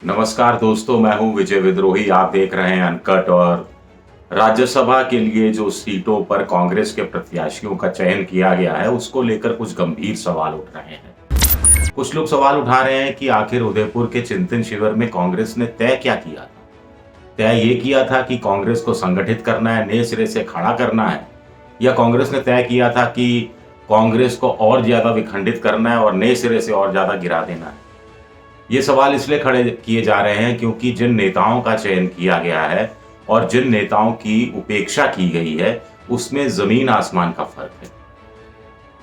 नमस्कार दोस्तों, मैं हूं विजय विद्रोही। आप देख रहे हैं अनकट। और राज्यसभा के लिए जो सीटों पर कांग्रेस के प्रत्याशियों का चयन किया गया है, उसको लेकर कुछ गंभीर सवाल उठ रहे हैं। कुछ लोग सवाल उठा रहे हैं कि आखिर उदयपुर के चिंतन शिविर में कांग्रेस ने तय क्या किया था। तय ये किया था कि कांग्रेस को संगठित करना है, नए सिरे से खड़ा करना है, या कांग्रेस ने तय किया था कि कांग्रेस को और ज्यादा विखंडित करना है और नए सिरे से और ज्यादा गिरा देना है। ये सवाल इसलिए खड़े किए जा रहे हैं क्योंकि जिन नेताओं का चयन किया गया है और जिन नेताओं की उपेक्षा की गई है, उसमें जमीन आसमान का फर्क है।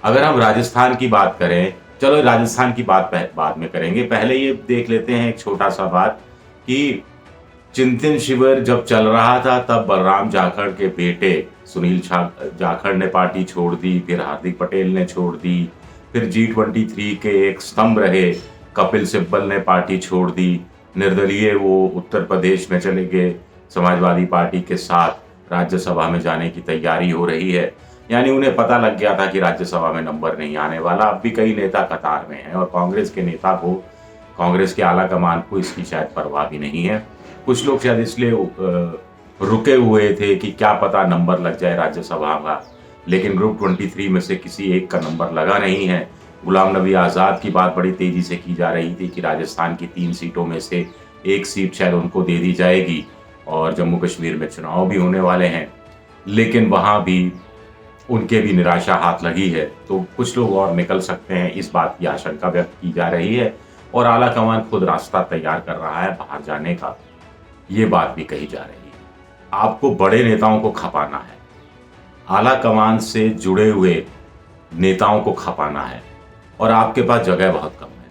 अगर हम राजस्थान की बात करें, चलो राजस्थान की बात बाद में करेंगे, पहले ये देख लेते हैं एक छोटा सा बात कि चिंतन शिविर जब चल रहा था तब बलराम जाखड़ के बेटे सुनील जाखड़ ने पार्टी छोड़ दी, फिर हार्दिक पटेल ने छोड़ दी, फिर G23 के एक स्तंभ रहे कपिल सिब्बल ने पार्टी छोड़ दी, निर्दलीय वो उत्तर प्रदेश में चले गए, समाजवादी पार्टी के साथ राज्यसभा में जाने की तैयारी हो रही है। यानी उन्हें पता लग गया था कि राज्यसभा में नंबर नहीं आने वाला। अब भी कई नेता कतार में हैं और कांग्रेस के नेता को, कांग्रेस के आला कमान को इसकी शायद परवाह भी नहीं है। कुछ लोग शायद इसलिए रुके हुए थे कि क्या पता नंबर लग जाए राज्यसभा का, लेकिन ग्रुप 23 में से किसी एक का नंबर लगा नहीं है। गुलाम नबी आज़ाद की बात बड़ी तेजी से की जा रही थी कि राजस्थान की 3 सीटों में से एक सीट शायद उनको दे दी जाएगी और जम्मू कश्मीर में चुनाव भी होने वाले हैं, लेकिन वहां भी उनके भी निराशा हाथ लगी है। तो कुछ लोग और निकल सकते हैं, इस बात की आशंका व्यक्त की जा रही है और आला कमान खुद रास्ता तैयार कर रहा है बाहर जाने का, ये बात भी कही जा रही है। आपको बड़े नेताओं को खपाना है, आला कमान से जुड़े हुए नेताओं को खपाना है और आपके पास जगह बहुत कम है।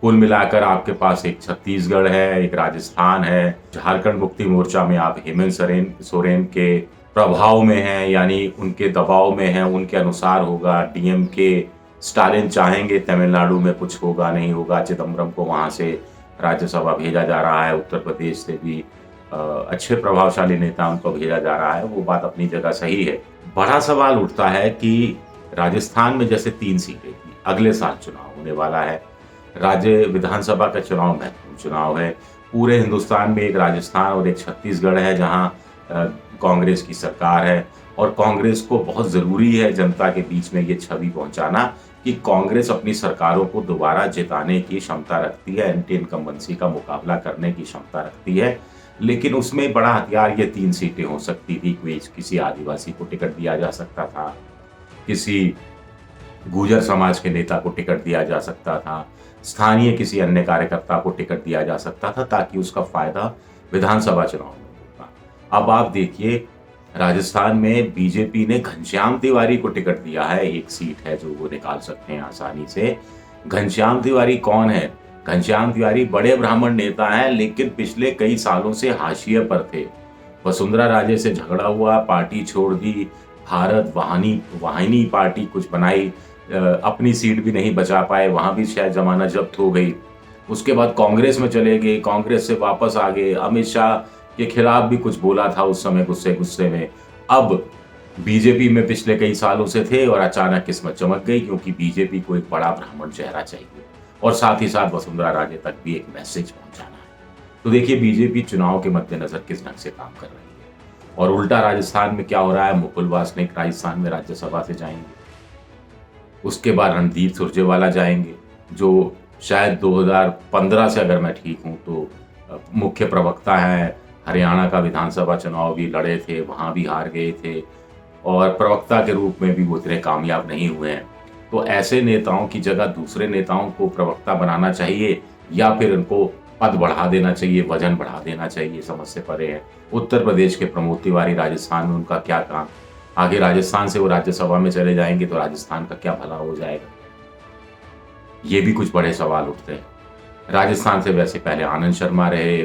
कुल मिलाकर आपके पास एक छत्तीसगढ़ है, एक राजस्थान है, झारखंड मुक्ति मोर्चा में आप हेमंत सोरेन के प्रभाव में हैं, यानी उनके दबाव में हैं, उनके अनुसार होगा। डीएमके स्टालिन चाहेंगे तमिलनाडु में कुछ होगा नहीं होगा। चिदम्बरम को वहां से राज्यसभा भेजा जा रहा है, उत्तर प्रदेश से भी अच्छे प्रभावशाली नेता उनको भेजा जा रहा है, वो बात अपनी जगह सही है। बड़ा सवाल उठता है कि राजस्थान में जैसे 3 सीटें थी, अगले साल चुनाव होने वाला है, राज्य विधानसभा का चुनाव महत्वपूर्ण चुनाव है। पूरे हिंदुस्तान में एक राजस्थान और एक छत्तीसगढ़ है जहां कांग्रेस की सरकार है और कांग्रेस को बहुत जरूरी है जनता के बीच में ये छवि पहुंचाना कि कांग्रेस अपनी सरकारों को दोबारा जिताने की क्षमता रखती है, एंटी इनकम्बेंसी का मुकाबला करने की क्षमता रखती है। लेकिन उसमें बड़ा हथियार ये 3 सीटें हो सकती थी। किसी आदिवासी को टिकट दिया जा सकता था, किसी गुर्जर समाज के नेता को टिकट दिया जा सकता था, स्थानीय किसी अन्य कार्यकर्ता को टिकट दिया जा सकता था, ताकि उसका फायदा विधानसभा चुनाव में होगा। अब आप देखिए, राजस्थान में बीजेपी ने घनश्याम तिवारी को टिकट दिया है, एक सीट है जो वो निकाल सकते हैं आसानी से। घनश्याम तिवारी कौन है? घनश्याम तिवारी बड़े ब्राह्मण नेता हैं, लेकिन पिछले कई सालों से हाशिए पर थे। वसुंधरा राजे से झगड़ा हुआ, पार्टी छोड़ दी, भारत वाहिनी पार्टी कुछ बनाई, अपनी सीट भी नहीं बचा पाए, वहां भी शायद जमानत जब्त हो गई। उसके बाद कांग्रेस में चले गए, कांग्रेस से वापस आ गए, अमित शाह के खिलाफ भी कुछ बोला था उस समय गुस्से में। अब बीजेपी में पिछले कई सालों से थे और अचानक किस्मत चमक गई, क्योंकि बीजेपी को एक बड़ा ब्राह्मण चेहरा चाहिए और साथ ही साथ वसुंधरा राजे तक भी एक मैसेज पहुंचाना है। तो देखिए, बीजेपी चुनाव के मद्देनजर किस ढंग से काम कर रही है। और उल्टा राजस्थान में क्या हो रहा है, मुकुल वासनिक राजस्थान में राज्यसभा से जाएंगे, उसके बाद रणदीप सुरजेवाला जाएंगे, जो शायद 2015 से, अगर मैं ठीक हूं तो, मुख्य प्रवक्ता हैं। हरियाणा का विधानसभा चुनाव भी लड़े थे, वहां भी हार गए थे और प्रवक्ता के रूप में भी वो इतने कामयाब नहीं हुए हैं। तो ऐसे नेताओं की जगह दूसरे नेताओं को प्रवक्ता बनाना चाहिए, या फिर उनको पद बढ़ा देना चाहिए, वजन बढ़ा देना चाहिए, समझ से परे है। उत्तर प्रदेश के प्रमोद तिवारी राजस्थान में, उनका क्या काम? आगे राजस्थान से वो राज्यसभा में चले जाएंगे तो राजस्थान का क्या भला हो जाएगा? ये भी कुछ बड़े सवाल उठते हैं। राजस्थान से वैसे पहले आनंद शर्मा रहे,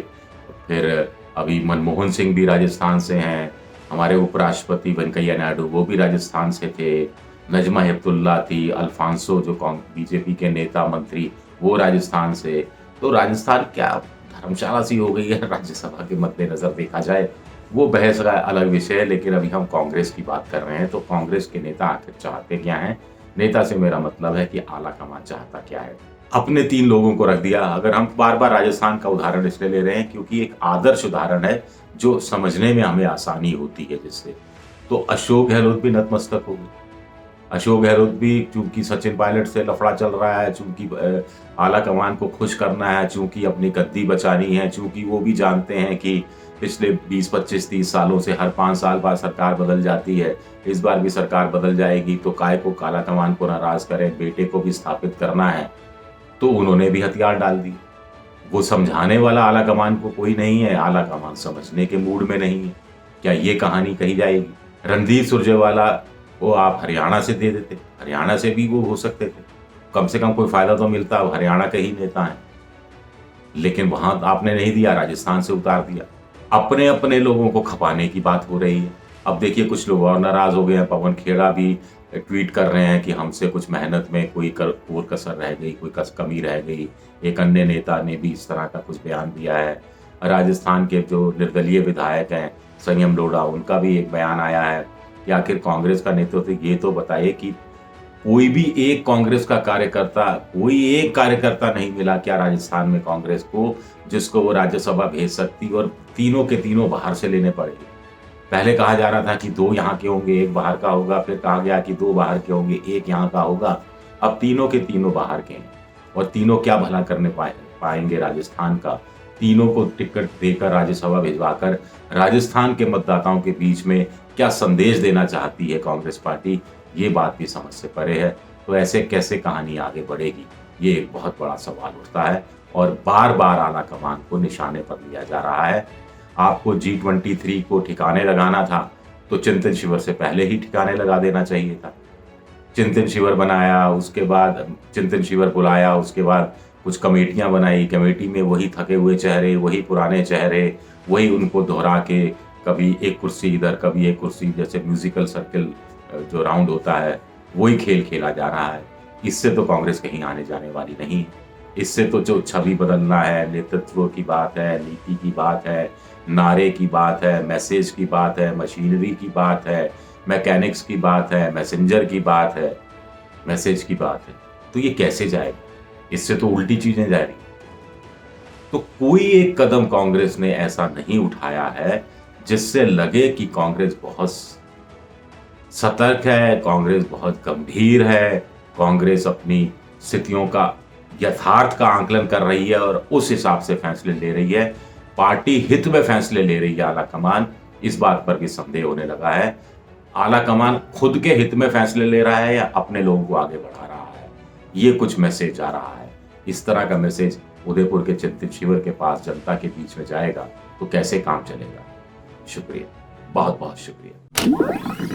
फिर अभी मनमोहन सिंह भी राजस्थान से हैं, हमारे उपराष्ट्रपति वेंकैया नायडू वो भी राजस्थान से थे, नजमा हेपतुल्ला थी, अल्फांसो जो बीजेपी के नेता मंत्री वो राजस्थान से। तो राजस्थान क्या धर्मशाला सी हो गई है राज्यसभा के मद्देनजर देखा जाए, वो बहस का अलग विषय है। लेकिन अभी हम कांग्रेस की बात कर रहे हैं, तो कांग्रेस के नेता आखिर चाहते क्या हैं? नेता से मेरा मतलब है कि आला कमान चाहता क्या है। अपने 3 लोगों को रख दिया। अगर हम बार-बार राजस्थान का उदाहरण इसलिए ले रहे हैं क्योंकि एक आदर्श उदाहरण है जो समझने में हमें आसानी होती है जिससे। तो अशोक गहलोत भी नतमस्तक हो गए। अशोक गहलोत भी चूंकि सचिन पायलट से लफड़ा चल रहा है, चूंकि आला कमान को खुश करना है, चूंकि अपनी गद्दी बचानी है, चूंकि वो भी जानते हैं कि पिछले 20, 25, 30 सालों से हर 5 साल बाद सरकार बदल जाती है, इस बार भी सरकार बदल जाएगी तो काय को काला कमान को नाराज करें, बेटे को भी स्थापित करना है। तो उन्होंने भी हथियार डाल दिए। वो समझाने वाला आला कमान को कोई नहीं है, आला कमान समझने के मूड में नहीं है। क्या ये कहानी कही जाएगी? रणदीप सुरजेवाला वो आप हरियाणा से दे देते, हरियाणा से भी वो हो सकते थे, कम से कम कोई फायदा तो मिलता, हरियाणा के ही नेता हैं। लेकिन वहां आपने नहीं दिया, राजस्थान से उतार दिया। अपने अपने लोगों को खपाने की बात हो रही है। अब देखिए कुछ लोग और नाराज हो गए हैं। पवन खेड़ा भी ट्वीट कर रहे हैं कि हमसे कुछ मेहनत में कोई कोर कसर रह गई, कोई कमी रह गई। एक अन्य नेता ने भी इस तरह का कुछ बयान दिया है। राजस्थान के जो निर्दलीय विधायक हैं संयम लोढ़ा, उनका भी एक बयान आया है कि आखिर कांग्रेस का नेतृत्व ये तो बताइए कि कोई भी एक कांग्रेस का कार्यकर्ता, कोई एक कार्यकर्ता नहीं मिला क्या राजस्थान में कांग्रेस को जिसको वो राज्यसभा भेज सकती और तीनों के तीनों बाहर से लेने पड़ेंगे। पहले कहा जा रहा था कि 2 यहाँ के होंगे, 1 बाहर का होगा, फिर कहा गया कि 2 बाहर के होंगे, 1 यहाँ का होगा। अब तीनों के तीनों बाहर के हैं और तीनों क्या भला करने पाएंगे राजस्थान का। तीनों को टिकट देकर राज्यसभा भिजवाकर राजस्थान के मतदाताओं के बीच में क्या संदेश देना चाहती है कांग्रेस पार्टी, ये बात भी समझ से परे है। तो ऐसे कैसे कहानी आगे बढ़ेगी, ये एक बहुत बड़ा सवाल उठता है और बार बार आला कमान को निशाने पर लिया जा रहा है। आपको G23 को ठिकाने लगाना था तो चिंतन शिविर से पहले ही ठिकाने लगा देना चाहिए था। चिंतन शिविर बनाया, उसके बाद चिंतन शिविर बुलाया, उसके बाद कुछ कमेटियां बनाई, कमेटी में वही थके हुए चेहरे, वही पुराने चेहरे, वही उनको दोहरा के कभी एक कुर्सी इधर, कभी एक कुर्सी, जैसे म्यूजिकल सर्किल जो राउंड होता है वही खेल खेला जा रहा है। इससे तो कांग्रेस कहीं आने जाने वाली नहीं। इससे तो जो छवि बदलना है, नेतृत्व की बात है, नीति की बात है, नारे की बात है, मैसेज की बात है, मशीनरी की बात है, मैकेनिक्स की बात है, मैसेंजर की बात है, मैसेज की बात है, तो ये कैसे जाएगा? इससे तो उल्टी चीजें जा रही। तो कोई एक कदम कांग्रेस ने ऐसा नहीं उठाया है जिससे लगे कि कांग्रेस बहुत सतर्क है, कांग्रेस बहुत गंभीर है, कांग्रेस अपनी स्थितियों का यथार्थ का आंकलन कर रही है और उस हिसाब से फैसले ले रही है, पार्टी हित में फैसले ले रही है आला कमान। इस बात पर भी संदेह होने लगा है, आला कमान खुद के हित में फैसले ले रहा है या अपने लोगों को आगे बढ़ा रहा है। ये कुछ मैसेज आ रहा है। इस तरह का मैसेज उदयपुर के चिंतन शिविर के पास जनता के बीच में जाएगा तो कैसे काम चलेगा? शुक्रिया, बहुत बहुत शुक्रिया।